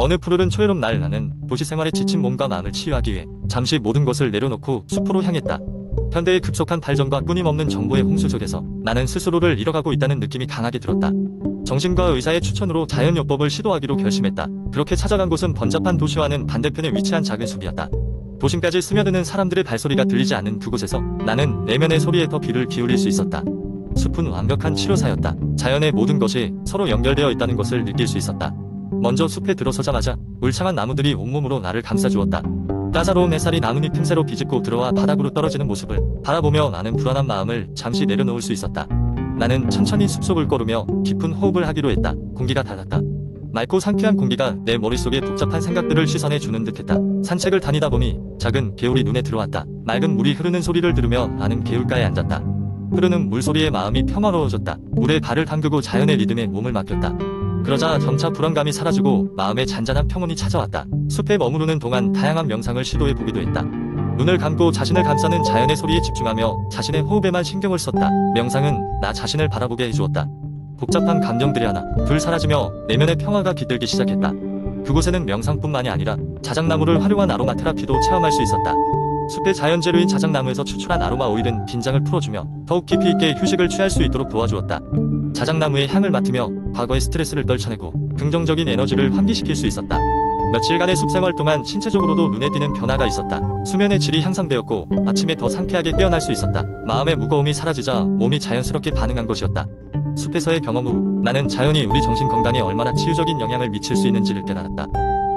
어느 푸르른 초여름 날 나는 도시 생활에 지친 몸과 마음을 치유하기 위해 잠시 모든 것을 내려놓고 숲으로 향했다. 현대의 급속한 발전과 끊임없는 정보의 홍수 속에서 나는 스스로를 잃어가고 있다는 느낌이 강하게 들었다. 정신과 의사의 추천으로 자연요법을 시도하기로 결심했다. 그렇게 찾아간 곳은 번잡한 도시와는 반대편에 위치한 작은 숲이었다. 도심까지 스며드는 사람들의 발소리가 들리지 않는 그곳에서 나는 내면의 소리에 더 귀를 기울일 수 있었다. 숲은 완벽한 치료사였다. 자연의 모든 것이 서로 연결되어 있다는 것을 느낄 수 있었다. 먼저 숲에 들어서자마자 울창한 나무들이 온몸으로 나를 감싸주었다. 따사로운 햇살이 나뭇잎 틈새로 비집고 들어와 바닥으로 떨어지는 모습을 바라보며 나는 불안한 마음을 잠시 내려놓을 수 있었다. 나는 천천히 숲속을 걸으며 깊은 호흡을 하기로 했다. 공기가 달랐다. 맑고 상쾌한 공기가 내 머릿속에 복잡한 생각들을 씻어내 주는 듯했다. 산책을 다니다 보니 작은 개울이 눈에 들어왔다. 맑은 물이 흐르는 소리를 들으며 나는 개울가에 앉았다. 흐르는 물소리에 마음이 평화로워졌다. 물에 발을 담그고 자연의 리듬에 몸을 맡겼다. 그러자 점차 불안감이 사라지고 마음에 잔잔한 평온이 찾아왔다. 숲에 머무르는 동안 다양한 명상을 시도해보기도 했다. 눈을 감고 자신을 감싸는 자연의 소리에 집중하며 자신의 호흡에만 신경을 썼다. 명상은 나 자신을 바라보게 해주었다. 복잡한 감정들이 하나 둘 사라지며 내면의 평화가 깃들기 시작했다. 그곳에는 명상뿐만이 아니라 자작나무를 활용한 아로마 테라피도 체험할 수 있었다. 숲의 자연재료인 자작나무에서 추출한 아로마 오일은 긴장을 풀어주며 더욱 깊이 있게 휴식을 취할 수 있도록 도와주었다. 자작나무의 향을 맡으며 과거의 스트레스를 떨쳐내고 긍정적인 에너지를 환기시킬 수 있었다. 며칠간의 숲생활 동안 신체적으로도 눈에 띄는 변화가 있었다. 수면의 질이 향상되었고 아침에 더 상쾌하게 깨어날 수 있었다. 마음의 무거움이 사라지자 몸이 자연스럽게 반응한 것이었다. 숲에서의 경험 후 나는 자연이 우리 정신 건강에 얼마나 치유적인 영향을 미칠 수 있는지를 깨달았다.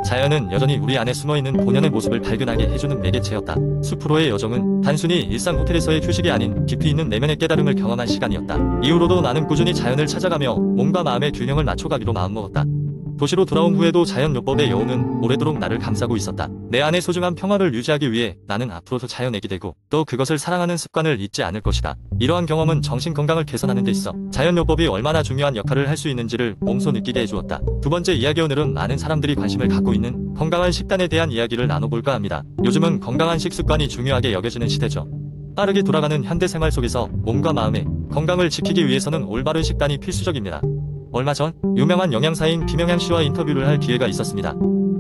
자연은 여전히 우리 안에 숨어있는 본연의 모습을 발견하게 해주는 매개체였다. 숲으로의 여정은 단순히 일상 호텔에서의 휴식이 아닌 깊이 있는 내면의 깨달음을 경험한 시간이었다. 이후로도 나는 꾸준히 자연을 찾아가며 몸과 마음의 균형을 맞춰가기로 마음먹었다. 도시로 돌아온 후에도 자연요법의 여운은 오래도록 나를 감싸고 있었다. 내 안의 소중한 평화를 유지하기 위해 나는 앞으로도 자연에게 되고 또 그것을 사랑하는 습관을 잊지 않을 것이다. 이러한 경험은 정신 건강을 개선하는 데 있어 자연요법이 얼마나 중요한 역할을 할 수 있는지를 몸소 느끼게 해주었다. 두 번째 이야기, 오늘은 많은 사람들이 관심을 갖고 있는 건강한 식단에 대한 이야기를 나눠볼까 합니다. 요즘은 건강한 식습관이 중요하게 여겨지는 시대죠. 빠르게 돌아가는 현대생활 속에서 몸과 마음의 건강을 지키기 위해서는 올바른 식단이 필수적입니다. 얼마 전 유명한 영양사인 김영양 씨와 인터뷰를 할 기회가 있었습니다.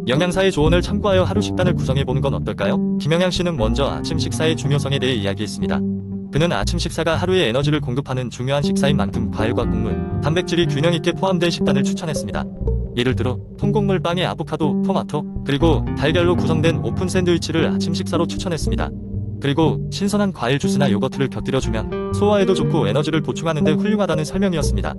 영양사의 조언을 참고하여 하루 식단을 구성해보는 건 어떨까요? 김영양 씨는 먼저 아침 식사의 중요성에 대해 이야기했습니다. 그는 아침 식사가 하루의 에너지를 공급하는 중요한 식사인 만큼 과일과 곡물, 단백질이 균형 있게 포함된 식단을 추천했습니다. 예를 들어 통곡물 빵에 아보카도, 토마토, 그리고 달걀로 구성된 오픈 샌드위치를 아침 식사로 추천했습니다. 그리고 신선한 과일 주스나 요거트를 곁들여주면 소화에도 좋고 에너지를 보충하는 데 훌륭하다는 설명이었습니다.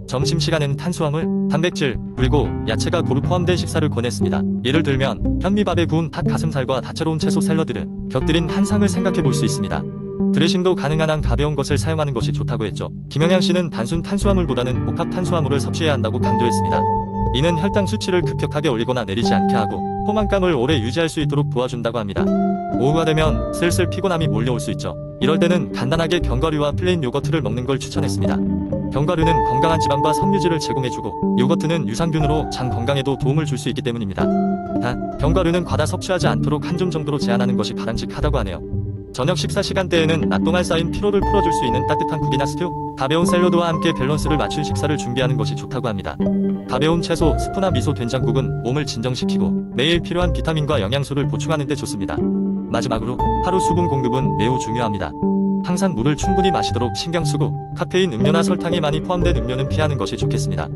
점심시간에는 탄수화물, 단백질, 그리고 야채가 고루 포함된 식사를 권했습니다. 예를 들면 현미밥에 구운 닭 가슴살과 다채로운 채소 샐러드를 곁들인 한 상을 생각해 볼 수 있습니다. 드레싱도 가능한 한 가벼운 것을 사용하는 것이 좋다고 했죠. 김영양 씨는 단순 탄수화물보다는 복합 탄수화물을 섭취해야 한다고 강조했습니다. 이는 혈당 수치를 급격하게 올리거나 내리지 않게 하고 포만감을 오래 유지할 수 있도록 도와준다고 합니다. 오후가 되면 슬슬 피곤함이 몰려올 수 있죠. 이럴 때는 간단하게 견과류와 플레인 요거트를 먹는 걸 추천했습니다. 견과류는 건강한 지방과 섬유질을 제공해주고 요거트는 유산균으로 장 건강에도 도움을 줄 수 있기 때문입니다. 단, 견과류는 과다 섭취하지 않도록 한 줌 정도로 제한하는 것이 바람직하다고 하네요. 저녁 식사 시간대에는 낮 동안 쌓인 피로를 풀어줄 수 있는 따뜻한 국이나 스튜, 가벼운 샐러드와 함께 밸런스를 맞춘 식사를 준비하는 것이 좋다고 합니다. 가벼운 채소, 스프나 미소, 된장국은 몸을 진정시키고 매일 필요한 비타민과 영양소를 보충하는 데 좋습니다. 마지막으로 하루 수분 공급은 매우 중요합니다. 항상 물을 충분히 마시도록 신경 쓰고 카페인 음료나 설탕이 많이 포함된 음료는 피하는 것이 좋겠습니다.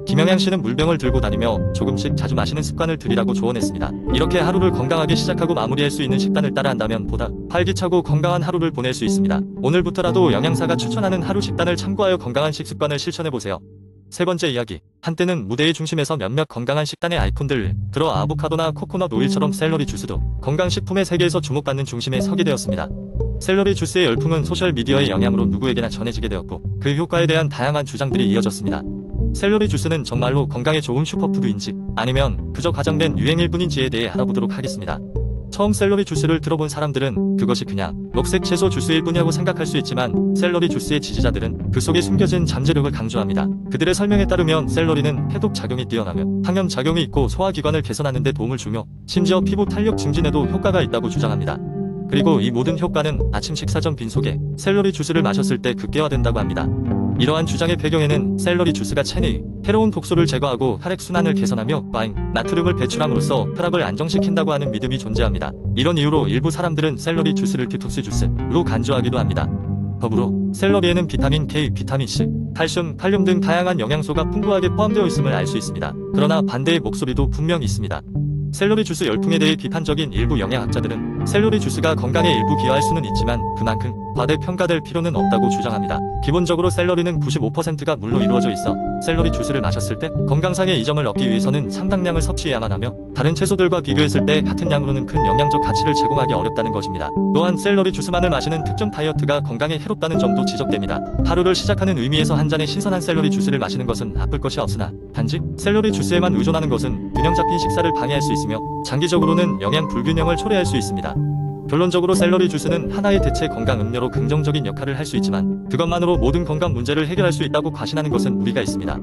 김영양 씨는 물병을 들고 다니며 조금씩 자주 마시는 습관을 들이라고 조언했습니다. 이렇게 하루를 건강하게 시작하고 마무리할 수 있는 식단을 따라한다면 보다 활기차고 건강한 하루를 보낼 수 있습니다. 오늘부터라도 영양사가 추천하는 하루 식단을 참고하여 건강한 식습관을 실천해보세요. 세 번째 이야기, 한때는 무대의 중심에서 몇몇 건강한 식단의 아이콘들, 들어 아보카도나 코코넛 오일처럼 샐러리 주스도 건강식품의 세계에서 주목받는 중심에 서게 되었습니다. 샐러리 주스의 열풍은 소셜미디어의 영향으로 누구에게나 전해지게 되었고 그 효과에 대한 다양한 주장들이 이어졌습니다. 샐러리 주스는 정말로 건강에 좋은 슈퍼푸드인지 아니면 그저 과장된 유행일 뿐인지에 대해 알아보도록 하겠습니다. 처음 샐러리 주스를 들어본 사람들은 그것이 그냥 녹색 채소 주스일 뿐이라고 생각할 수 있지만 샐러리 주스의 지지자들은 그 속에 숨겨진 잠재력을 강조합니다. 그들의 설명에 따르면 샐러리는 해독 작용이 뛰어나며 항염 작용이 있고 소화기관을 개선하는 데 도움을 주며 심지어 피부 탄력 증진에도 효과가 있다고 주장합니다. 그리고 이 모든 효과는 아침 식사 전 빈속에 샐러리 주스를 마셨을 때 극대화된다고 합니다. 이러한 주장의 배경에는 샐러리 주스가 체내 해로운 독소를 제거하고 혈액순환을 개선하며 과잉 나트륨을 배출함으로써 혈압을 안정시킨다고 하는 믿음이 존재합니다. 이런 이유로 일부 사람들은 샐러리 주스를 디톡스 주스로 간주하기도 합니다. 더불어 샐러리에는 비타민 K, 비타민 C, 칼슘, 칼륨 등 다양한 영양소가 풍부하게 포함되어 있음을 알 수 있습니다. 그러나 반대의 목소리도 분명 있습니다. 샐러리 주스 열풍에 대해 비판적인 일부 영양학자들은 샐러리 주스가 건강에 일부 기여할 수는 있지만 그만큼 과대평가될 필요는 없다고 주장합니다. 기본적으로 샐러리는 95%가 물로 이루어져 있어 샐러리 주스를 마셨을 때 건강상의 이점을 얻기 위해서는 상당량을 섭취해야만 하며 다른 채소들과 비교했을 때 같은 양으로는 큰 영양적 가치를 제공하기 어렵다는 것입니다. 또한 샐러리 주스만을 마시는 특정 다이어트가 건강에 해롭다는 점도 지적됩니다. 하루를 시작하는 의미에서 한 잔의 신선한 샐러리 주스를 마시는 것은 나쁠 것이 없으나 단지 샐러리 주스에만 의존하는 것은 균형 잡힌 식사를 방해할 수 있으며 장기적으로는 영양 불균형을 초래할 수 있습니다. 결론적으로 샐러리 주스는 하나의 대체 건강 음료로 긍정적인 역할을 할 수 있지만 그것만으로 모든 건강 문제를 해결할 수 있다고 과신하는 것은 무리가 있습니다.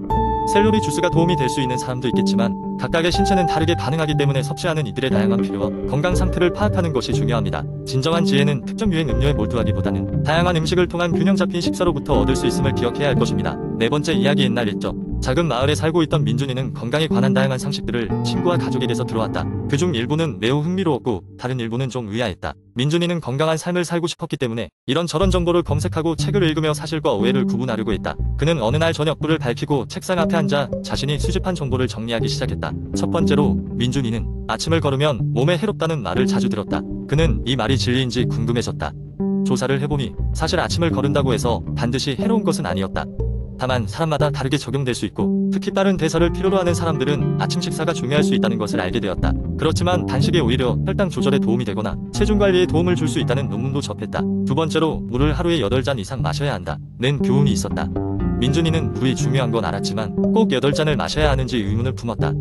샐러리 주스가 도움이 될 수 있는 사람도 있겠지만 각각의 신체는 다르게 반응하기 때문에 섭취하는 이들의 다양한 필요와 건강 상태를 파악하는 것이 중요합니다. 진정한 지혜는 특정 유행 음료에 몰두하기보다는 다양한 음식을 통한 균형 잡힌 식사로부터 얻을 수 있음을 기억해야 할 것입니다. 네 번째 이야기. 옛날 옛적 작은 마을에 살고 있던 민준이는 건강에 관한 다양한 상식들을 친구와 가족에게서 들어왔다. 그중 일부는 매우 흥미로웠고 다른 일부는 좀 의아했다. 민준이는 건강한 삶을 살고 싶었기 때문에 이런저런 정보를 검색하고 책을 읽으며 사실과 오해를 구분하려고 했다. 그는 어느 날 저녁 불을 밝히고 책상 앞에 앉아 자신이 수집한 정보를 정리하기 시작했다. 첫 번째로 민준이는 아침을 걸으면 몸에 해롭다는 말을 자주 들었다. 그는 이 말이 진리인지 궁금해졌다. 조사를 해보니 사실 아침을 거른다고 해서 반드시 해로운 것은 아니었다. 다만 사람마다 다르게 적용될 수 있고 특히 빠른 대사를 필요로 하는 사람들은 아침 식사가 중요할 수 있다는 것을 알게 되었다. 그렇지만 단식이 오히려 혈당 조절에 도움이 되거나 체중 관리에 도움을 줄 수 있다는 논문도 접했다. 두 번째로 물을 하루에 8잔 이상 마셔야 한다. 는 교훈이 있었다. 민준이는 물이 중요한 건 알았지만 꼭 8잔을 마셔야 하는지 의문을 품었다.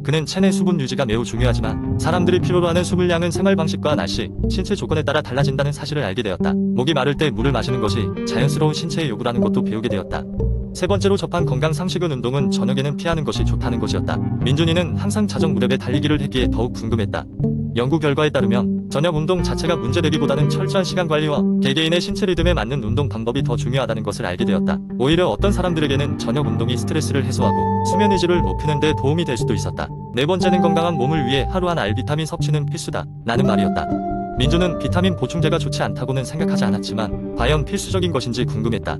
그는 체내 수분 유지가 매우 중요하지만 사람들이 필요로 하는 수분량은 생활 방식과 날씨, 신체 조건에 따라 달라진다는 사실을 알게 되었다. 목이 마를 때 물을 마시는 것이 자연스러운 신체의 요구라는 것도 배우게 되었다. 세 번째로 접한 건강 상식은 운동은 저녁에는 피하는 것이 좋다는 것이었다. 민준이는 항상 자정 무렵에 달리기를 했기에 더욱 궁금했다. 연구 결과에 따르면 저녁 운동 자체가 문제되기보다는 철저한 시간 관리와 개개인의 신체 리듬에 맞는 운동 방법이 더 중요하다는 것을 알게 되었다. 오히려 어떤 사람들에게는 저녁 운동이 스트레스를 해소하고 수면 의지를 높이는 데 도움이 될 수도 있었다. 네 번째는 건강한 몸을 위해 하루 한 알 비타민 섭취는 필수다. 라는 말이었다. 민준은 비타민 보충제가 좋지 않다고는 생각하지 않았지만 과연 필수적인 것인지 궁금했다.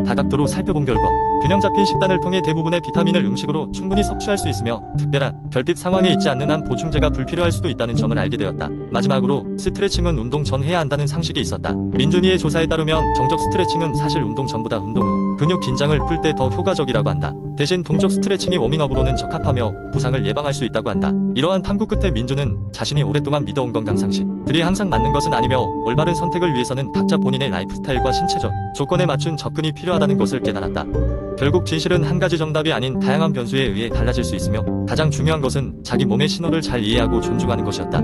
다각도로 살펴본 결과 균형 잡힌 식단을 통해 대부분의 비타민을 음식으로 충분히 섭취할 수 있으며 특별한 결핍 상황에 있지 않는 한 보충제가 불필요할 수도 있다는 점을 알게 되었다. 마지막으로 스트레칭은 운동 전 해야 한다는 상식이 있었다. 민준이의 조사에 따르면 정적 스트레칭은 사실 운동 전보다 운동 후 근육 긴장을 풀 때 더 효과적이라고 한다. 대신 동적 스트레칭이 워밍업으로는 적합하며 부상을 예방할 수 있다고 한다. 이러한 탐구 끝에 민준은 자신이 오랫동안 믿어온 건강 상식들이 항상 맞는 것은 아니며 올바른 선택을 위해서는 각자 본인의 라이프 스타일과 신체적 조건에 맞춘 접근이 필요하다는 것을 깨달았다. 결국 진실은 한 가지 정답이 아닌 다양한 변수에 의해 달라질 수 있으며 가장 중요한 것은 자기 몸의 신호를 잘 이해하고 존중하는 것이었다.